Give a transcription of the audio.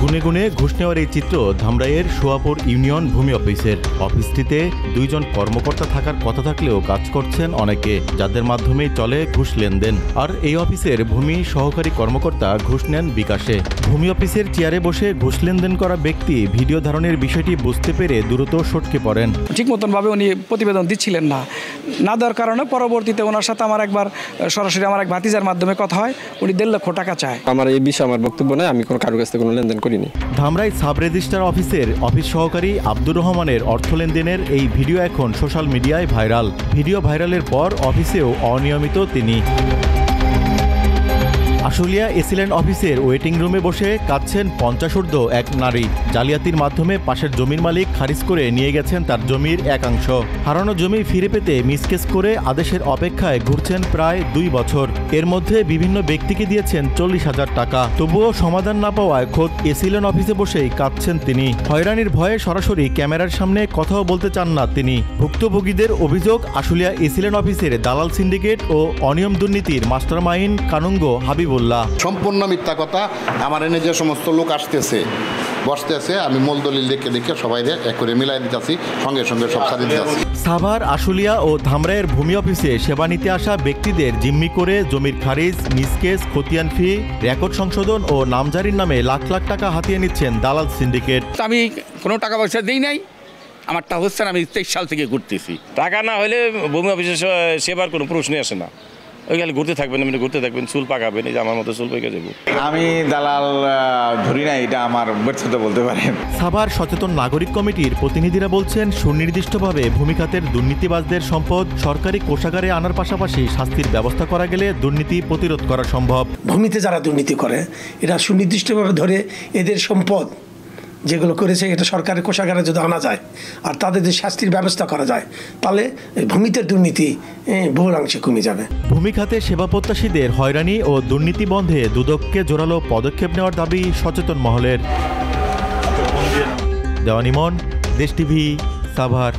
গুনে গুনে ঘুষ নেওয়ার এই চিত্র ধামরাইয়ের সোয়াপুর ইউনিয়ন ভূমি অফিসের। অফিসটিতে 2 জন কর্মকর্তা থাকার কথা থাকলেও কাজ করছেন অনেকে, যাদের মাধ্যমেই চলে ঘুষ লেনদেন। আর এই অফিসের ভূমি সহকারী কর্মকর্তা ঘুষ নেন বিকাশে। ভূমি অফিসের চেয়ারে বসে ঘুষ লেনদেন করা ব্যক্তি ভিডিও ধারণের বিষয়টি বুঝতে পেরে দ্রুত সটকে পড়েন। ঠিক মতনভাবে উনি প্রতিবেদন দিচ্ছিলেন না দেওয়ার কারণে পরবর্তীতে ওনার সাথে আমার একবার সরাসরি আমার এক ভাতিজার মাধ্যমে কথা হয়। উনি 1.5 লক্ষ টাকা চায়। আমার এই বিষয়ে আমার বক্তব্য নেই, আমি কারোর কাছ থেকে কোনো লেনদেন করিনি। ধামরাই সাব রেজিস্ট্রার অফিসের অফিস সহকারী আব্দুর রহমানের অর্থ লেনদেনের এই ভিডিও এখন সোশ্যাল মিডিয়ায় ভাইরাল। ভিডিও ভাইরালের পর অফিসেও অনিয়মিত তিনি। আশুলিয়া এসিল্যান্ড অফিসের ওয়েটিং রুমে বসে কাঁদছেন 50 ঊর্ধ্ব এক নারী। জালিয়াতির মাধ্যমে পাশের জমির মালিক খারিজ করে নিয়ে গেছেন তার জমির একাংশ। হারানো জমি ফিরে পেতে মিসকেস করে আদেশের অপেক্ষায় ঘুরছেন প্রায় 2 বছর। এর মধ্যে বিভিন্ন ব্যক্তিকে দিয়েছেন 40,000 টাকা, তবুও সমাধান না পাওয়ায় খোদ এসিল্যান্ড অফিসে বসেই কাঁদছেন তিনি। হয়রানির ভয়ে সরাসরি ক্যামেরার সামনে কথাও বলতে চান না তিনি। ভুক্তভোগীদের অভিযোগ, আশুলিয়া এসিল্যান্ড অফিসের দালাল সিন্ডিকেট ও অনিয়ম দুর্নীতির মাস্টারমাইন্ড কানুঙ্গ হাবিব সম্পূর্ণ মিথ্যা কথা। আমার এনে যে সমস্ত লোক বসতে আছে, আমি মূল দলিল দেখে সবাই এক করে মিলাই দিতেছি, সঙ্গে সঙ্গে সব সারিয়ে দিতেছি। সাভার, আশুলিয়া ও ধামরাইয়ের ভূমি অফিসে সেবা নিতে আসা ব্যক্তিদের জিম্মি করে জমির খারিজ, মিসকেস, খতিয়ান ফি, রেকর্ড সংশোধন ও নামজারির নামে লাখ লাখ টাকা হাতিয়ে নিচ্ছেন দালাল সিন্ডিকেট। আমি কোনো টাকা পয়সা দিই নাই, আমারটা হচ্ছে না, আমি 23 সাল থেকে ঘুরতেছি। টাকা না হলে ভূমি অফিসে সেবার কোনো প্রশ্নই আসে না। ওই গেলে ঘুরতে থাকবেন, চুল পাকাবেন, এই যে আমার মতো চুল পেকে যাবো। আমি দালাল ধরি না, এটা আমার ব্যর্থ বলতে পারেন। সাভার সচেতন নাগরিক কমিটির প্রতিনিধিরা বলছেন, সুনির্দিষ্টভাবে ভূমি খাতের দুর্নীতিবাজদের সম্পদ সরকারি কোষাগারে আনার পাশাপাশি শাস্তির ব্যবস্থা করা গেলে দুর্নীতি প্রতিরোধ করা সম্ভব। ভূমিতে যারা দুর্নীতি করে এরা সুনির্দিষ্টভাবে ধরে এদের সম্পদ যেগুলো করেছে এটা সরকারের কোষাগারে যদি আনা যায় আর তাদের যে শাস্তির ব্যবস্থা করা যায়, তাহলে ভূমিতে দুর্নীতি বহুলাংশে কমে যাবে। ভূমি খাতে সেবা প্রত্যাশীদের হয়রানি ও দুর্নীতি বন্ধে দুদককে জোরালো পদক্ষেপ নেওয়ার দাবি সচেতন মহলের। দেওয়ান ইমন, দেশ টিভি, সাভার।